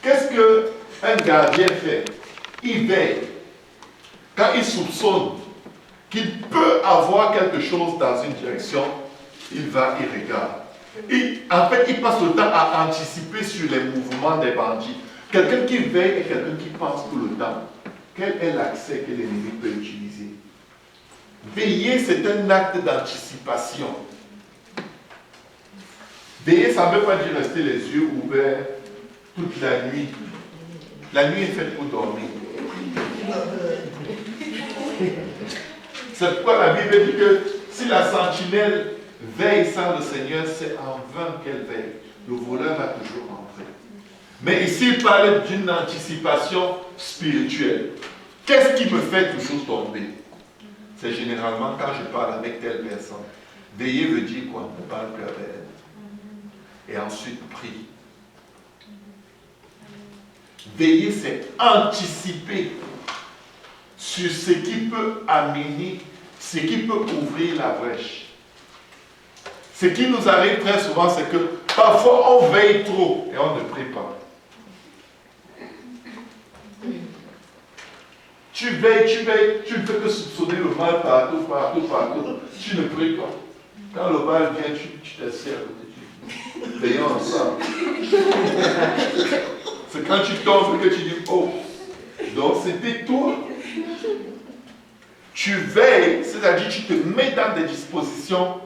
Qu'est-ce qu'un gardien fait? Il veille. Quand il soupçonne qu'il peut avoir quelque chose dans une direction, il va, il regarde. En fait, il passe le temps à anticiper sur les mouvements des bandits. Quelqu'un qui veille et quelqu'un qui pense tout le temps. Quel est l'accès que l'ennemi peut utiliser? Veiller, c'est un acte d'anticipation. Veiller, ça ne veut pas dire rester les yeux ouverts toute la nuit. La nuit est faite pour dormir. C'est pourquoi la Bible dit que si la sentinelle veille sans le Seigneur, c'est en vain qu'elle veille. Le voleur va toujours entrer. Mais ici, il parle d'une anticipation spirituelle. Qu'est-ce qui me fait toujours tomber? C'est généralement quand je parle avec telle personne. Veiller veut dire quoi? Ne parle plus avec elle. Et ensuite, prie. Veiller, c'est anticiper sur ce qui peut amener, ce qui peut ouvrir la brèche. Ce qui nous arrive très souvent, c'est que parfois on veille trop et on ne prie pas. Tu veilles, tu ne fais que soupçonner le mal partout. Tu ne pries pas. Quand le mal vient, tu t'assieds à côté. Veillons ensemble. C'est quand tu tombes que tu dis, oh, donc c'était toi. Tu veilles, c'est-à-dire tu te mets dans des dispositions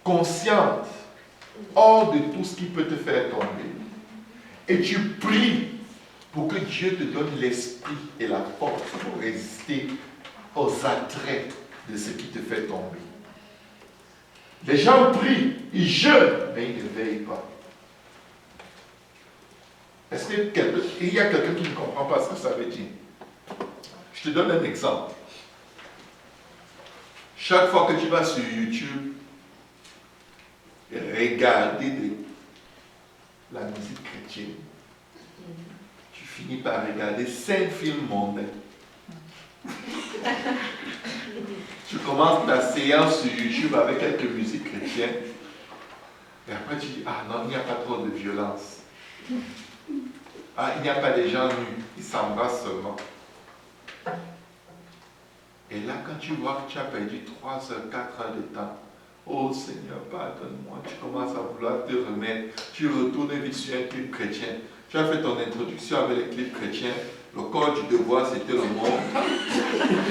conscientes, hors de tout ce qui peut te faire tomber. Et tu pries pour que Dieu te donne l'esprit et la force pour résister aux attraits de ce qui te fait tomber. Les gens prient, ils jeûnent, mais ils ne veillent pas. Est-ce qu'il y a quelqu'un qui ne comprend pas ce que ça veut dire? Je te donne un exemple. Chaque fois que tu vas sur YouTube et regarder la musique chrétienne, tu finis par regarder 5 films mondains. Tu commences ta séance sur YouTube avec quelques musiques chrétiennes. Et après tu dis, ah non, il n'y a pas trop de violence. Ah, il n'y a pas de gens nus, ils s'embrassent seulement. Et là, quand tu vois que tu as perdu 3 heures, 4 heures de temps, oh Seigneur, pardonne-moi, tu commences à vouloir te remettre, tu retournes vite sur un clip chrétien. Tu as fait ton introduction avec les clips chrétiens, le corps du devoir c'était le monde,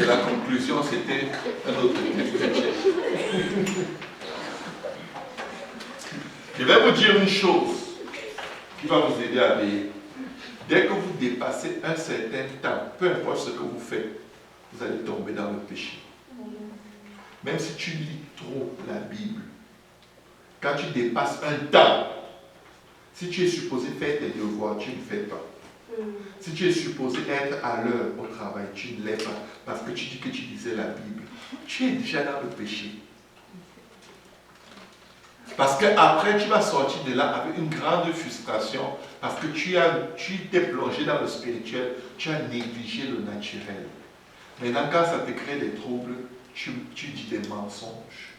et la conclusion c'était un autre clip chrétien. Je vais vous dire une chose qui va vous aider à veiller. Dès que vous dépassez un certain temps, peu importe ce que vous faites, vous allez tomber dans le péché. Même si tu lis trop la Bible, quand tu dépasses un temps, si tu es supposé faire tes devoirs, tu ne fais pas. Si tu es supposé être à l'heure au travail, tu ne l'es pas parce que tu dis que tu lisais la Bible. Tu es déjà dans le péché. Parce qu'après, tu vas sortir de là avec une grande frustration parce que tu t'es plongé dans le spirituel, tu as négligé le naturel. Maintenant, quand ça te crée des troubles, tu dis des mensonges.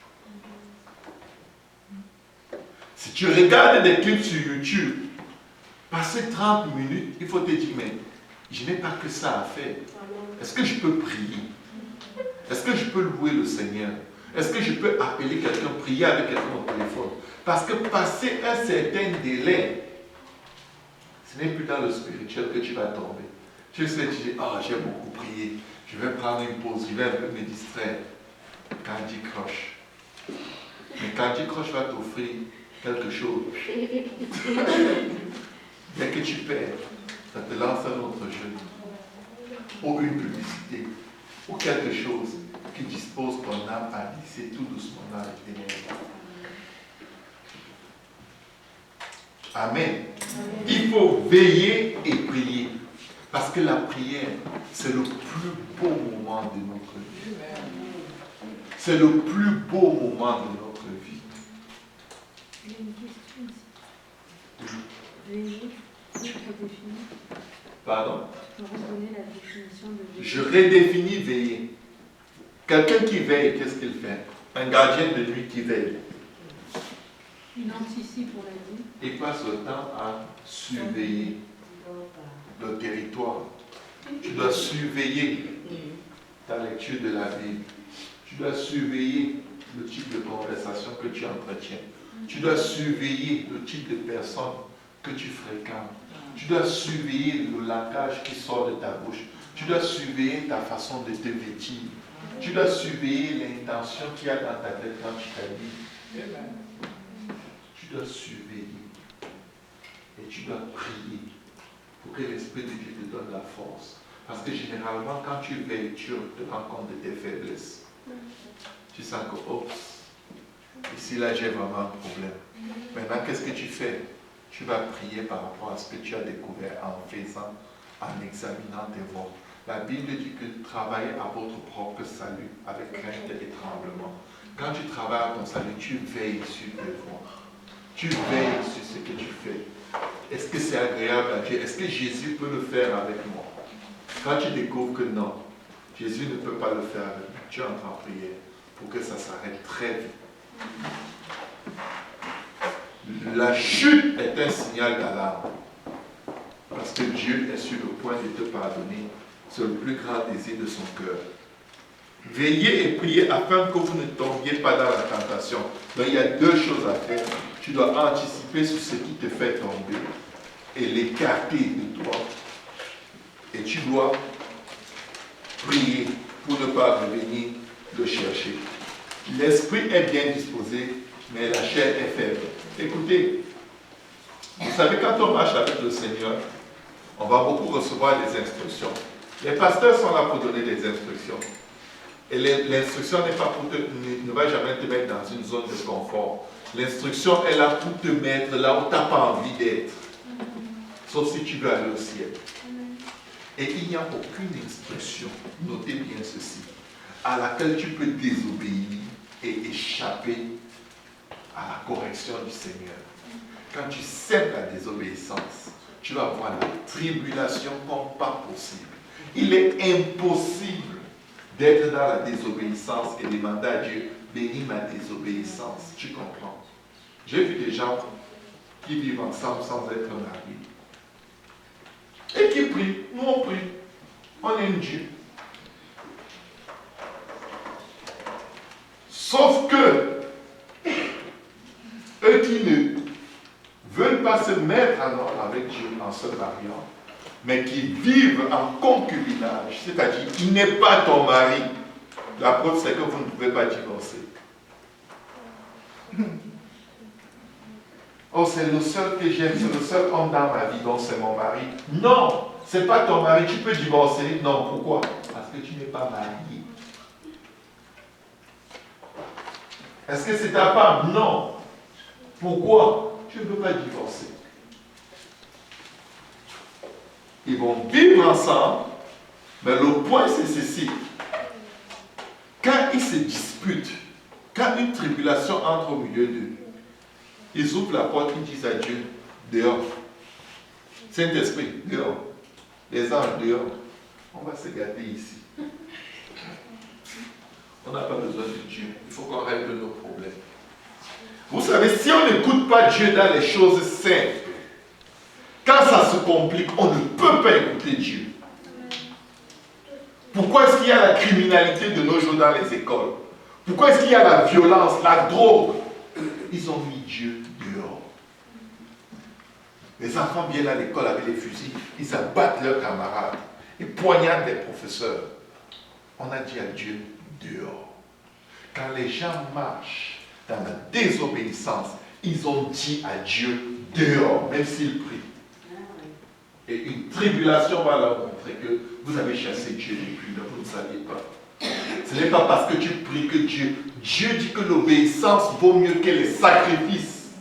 Si tu regardes des clips sur YouTube, passer 30 minutes, il faut te dire, mais je n'ai pas que ça à faire. Est-ce que je peux prier? Est-ce que je peux louer le Seigneur? Est-ce que je peux appeler quelqu'un, prier avec quelqu'un au téléphone? Parce que passer un certain délai, ce n'est plus dans le spirituel que tu vas tomber. Tu sais, tu dis, ah, j'ai beaucoup prié, je vais prendre une pause, je vais un peu me distraire. Candy Crush. Mais Candy Crush va t'offrir quelque chose. Dès que tu perds, ça te lance un autre jeu. Ou une publicité. Ou quelque chose qui dispose ton âme à glisser tout doucement dans les ténèbres. Amen. Il faut veiller et prier. Parce que la prière, c'est le plus beau moment de notre vie. C'est le plus beau moment de notre vie. J'ai une question ici. Veiller, c'est redéfinir. Pardon? Je peux redonner la définition de veiller. Je redéfinis veiller. Quelqu'un qui veille, qu'est-ce qu'il fait? Un gardien de nuit qui veille. Il anticipe, on l'a dit. Il passe le temps à surveiller. le territoire. Tu dois surveiller ta lecture de la Bible. Tu dois surveiller le type de conversation que tu entretiens. Tu dois surveiller le type de personnes que tu fréquentes. Tu dois surveiller le langage qui sort de ta bouche. Tu dois surveiller ta façon de te vêtir. Tu dois surveiller l'intention qu'il y a dans ta tête quand tu t'habilles. Tu dois surveiller. Et tu dois prier pour que l'Esprit de Dieu te donne la force. Parce que généralement, quand tu veilles, tu te rends compte de tes faiblesses. Tu sens que, oups, ici là j'ai vraiment un problème. Maintenant, qu'est-ce que tu fais? Tu vas prier par rapport à ce que tu as découvert en faisant, en examinant tes voies. La Bible dit que travaillez à votre propre salut avec crainte et tremblement. Quand tu travailles à ton salut, tu veilles sur tes voies. Tu veilles sur ce que tu fais. Est-ce que c'est agréable à Dieu? Est-ce que Jésus peut le faire avec moi? Quand tu découvres que non, Jésus ne peut pas le faire avec moi, tu entres en prière pour que ça s'arrête très vite. La chute est un signal d'alarme. Parce que Dieu est sur le point de te pardonner. C'est le plus grand désir de son cœur. Veillez et priez afin que vous ne tombiez pas dans la tentation. Donc il y a deux choses à faire. Tu dois anticiper sur ce qui te fait tomber et l'écarter de toi. Et tu dois prier pour ne pas revenir le chercher. L'esprit est bien disposé, mais la chair est faible. Écoutez, vous savez, quand on marche avec le Seigneur, on va beaucoup recevoir des instructions. Les pasteurs sont là pour donner des instructions. Et l'instruction n'est pas pour ne va jamais te mettre dans une zone de confort. L'instruction est là pour te mettre là où tu n'as pas envie d'être. Sauf si tu veux aller au ciel. Et il n'y a aucune instruction, notez bien ceci, à laquelle tu peux désobéir et échapper à la correction du Seigneur. Quand tu sèmes la désobéissance, tu vas avoir la tribulation comme pas possible. Il est impossible d'être dans la désobéissance et demander à Dieu, bénis ma désobéissance. Tu comprends? J'ai vu des gens qui vivent ensemble sans être mariés et qui prient. Nous on prie. On aime Dieu. Sauf que eux qui ne veulent pas se mettre en ordre avec Dieu en se mariant, mais qui vivent en concubinage, c'est-à-dire il n'est pas ton mari. La preuve c'est que vous ne pouvez pas divorcer. Oh, c'est le seul que j'aime, c'est le seul homme dans ma vie, donc c'est mon mari. Non, c'est pas ton mari, tu peux divorcer. Non, pourquoi? Parce que tu n'es pas marié. Est-ce que c'est ta femme? Non. Pourquoi? Tu ne peux pas divorcer. Ils vont vivre ensemble, mais le point c'est ceci. Quand ils se disputent, quand une tribulation entre au milieu d'eux, ils ouvrent la porte, ils disent à Dieu, dehors. Saint-Esprit, dehors. Les anges, dehors. On va se gâter ici. On n'a pas besoin de Dieu. Il faut qu'on règle nos problèmes. Vous savez, si on n'écoute pas Dieu dans les choses simples, quand ça se complique, on ne peut pas écouter Dieu. Pourquoi est-ce qu'il y a la criminalité de nos jours dans les écoles? Pourquoi est-ce qu'il y a la violence, la drogue? Ils ont mis Dieu dehors. Les enfants viennent à l'école avec les fusils, ils abattent leurs camarades, ils poignardent les professeurs. On a dit à Dieu dehors. Quand les gens marchent dans la désobéissance, ils ont dit à Dieu dehors, même s'ils prient. Et une tribulation va leur montrer que vous avez chassé Dieu depuis là, vous ne saviez pas. Ce n'est pas parce que tu pries que Dieu dit que l'obéissance vaut mieux que les sacrifices.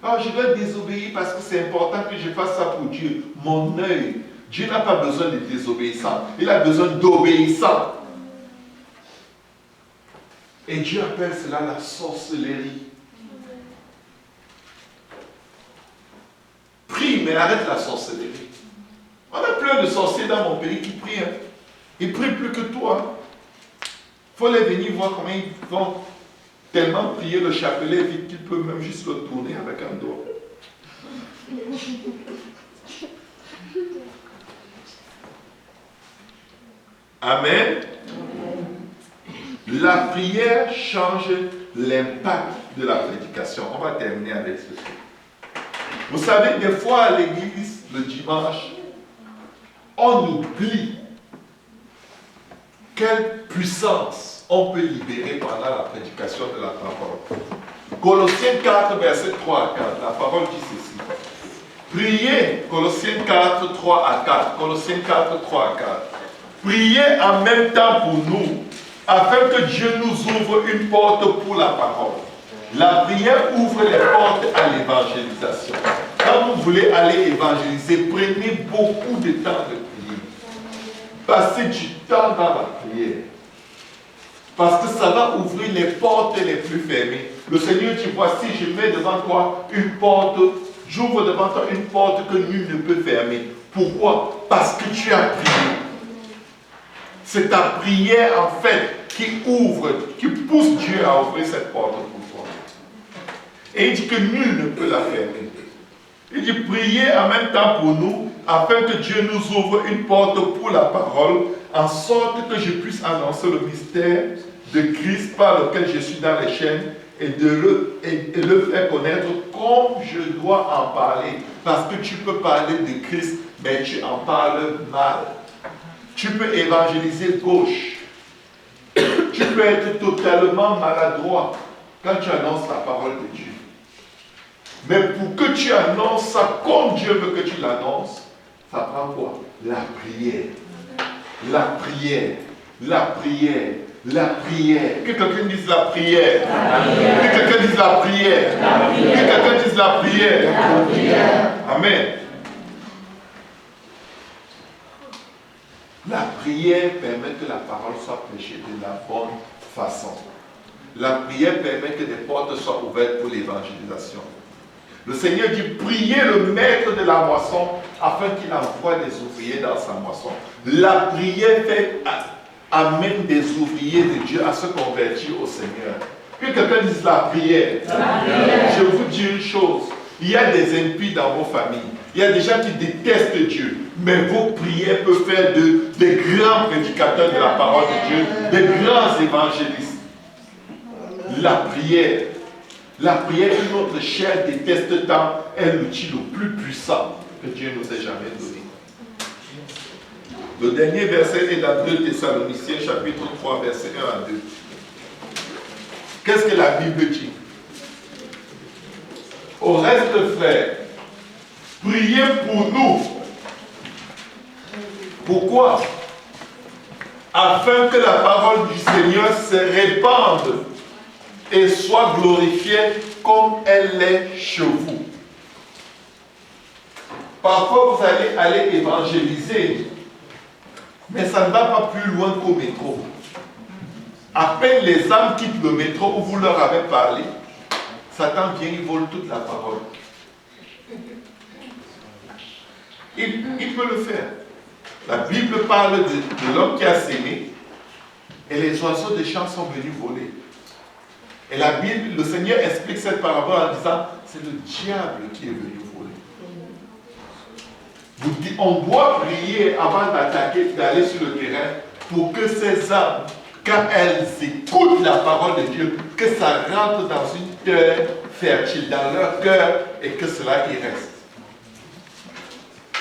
Ah, je dois désobéir parce que c'est important que je fasse ça pour Dieu. Mon œil, Dieu n'a pas besoin de désobéissance, il a besoin d'obéissance. Et Dieu appelle cela la sorcellerie. Prie, mais arrête la sorcellerie. On a plein de sorciers dans mon pays qui prient. Hein. Ils prient plus que toi. Il faut les venir voir comment ils vont tellement prier le chapelet vite qu'ils peuvent même juste le tourner avec un doigt. Amen. La prière change l'impact de la prédication. On va terminer avec ceci. Vous savez, des fois à l'église, le dimanche, on oublie quelle puissance on peut libérer pendant la prédication de la parole. Colossiens 4, verset 3 à 4, la parole dit ceci. Priez, Colossiens 4, 3 à 4, Colossiens 4, 3 à 4. Priez en même temps pour nous, afin que Dieu nous ouvre une porte pour la parole. La prière ouvre les portes à l'évangélisation. Quand vous voulez aller évangéliser, prenez beaucoup de temps de prier. Passez du temps dans la prière. Parce que ça va ouvrir les portes les plus fermées. Le Seigneur dit, voici, je mets devant toi une porte, j'ouvre devant toi une porte que nul ne peut fermer. Pourquoi? Parce que tu as prié. C'est ta prière en fait qui ouvre, qui pousse Dieu à ouvrir cette porte pour toi. Et il dit que nul ne peut la fermer. Il dit, priez en même temps pour nous, afin que Dieu nous ouvre une porte pour la parole, en sorte que je puisse annoncer le mystère de Christ par lequel je suis dans les chaînes et le faire connaître comme je dois en parler. Parce que tu peux parler de Christ, mais tu en parles mal. Tu peux évangéliser gauche. Tu peux être totalement maladroit quand tu annonces la parole de Dieu. Mais pour que tu annonces ça comme Dieu veut que tu l'annonces, ça prend quoi? La prière. La prière. La prière. La prière. Que quelqu'un dise la prière. Que quelqu'un dise la prière. Que quelqu'un dise la prière. Amen. La prière permet que la parole soit prêchée de la bonne façon. La prière permet que des portes soient ouvertes pour l'évangélisation. Le Seigneur dit, priez le maître de la moisson afin qu'il envoie des ouvriers dans sa moisson. La prière amène des ouvriers de Dieu à se convertir au Seigneur. Que quelqu'un dise la prière. Je vous dis une chose, il y a des impies dans vos familles. Il y a des gens qui détestent Dieu. Mais vos prières peuvent faire des grands prédicateurs de la parole de Dieu, des grands évangélistes. La prière que notre chair déteste tant, est l'outil le plus puissant que Dieu nous ait jamais donné. Le dernier verset est dans 2 Thessaloniciens, chapitre 3, verset 1 à 2. Qu'est-ce que la Bible dit? Au reste, frères, priez pour nous. Pourquoi? Afin que la parole du Seigneur se répande et soit glorifiée comme elle l'est chez vous. Parfois, vous allez aller évangéliser, mais ça ne va pas plus loin qu'au métro. À peine les âmes quittent le métro où vous leur avez parlé, Satan vient, il vole toute la parole. Il peut le faire. La Bible parle de l'homme qui a sémé et les oiseaux des champs sont venus voler. Et la Bible, le Seigneur explique cette parabole en disant, c'est le diable qui est venu voler. On doit prier avant d'attaquer, d'aller sur le terrain pour que ces âmes, quand elles écoutent la parole de Dieu, que ça rentre dans une terre fertile, dans leur cœur et que cela y reste.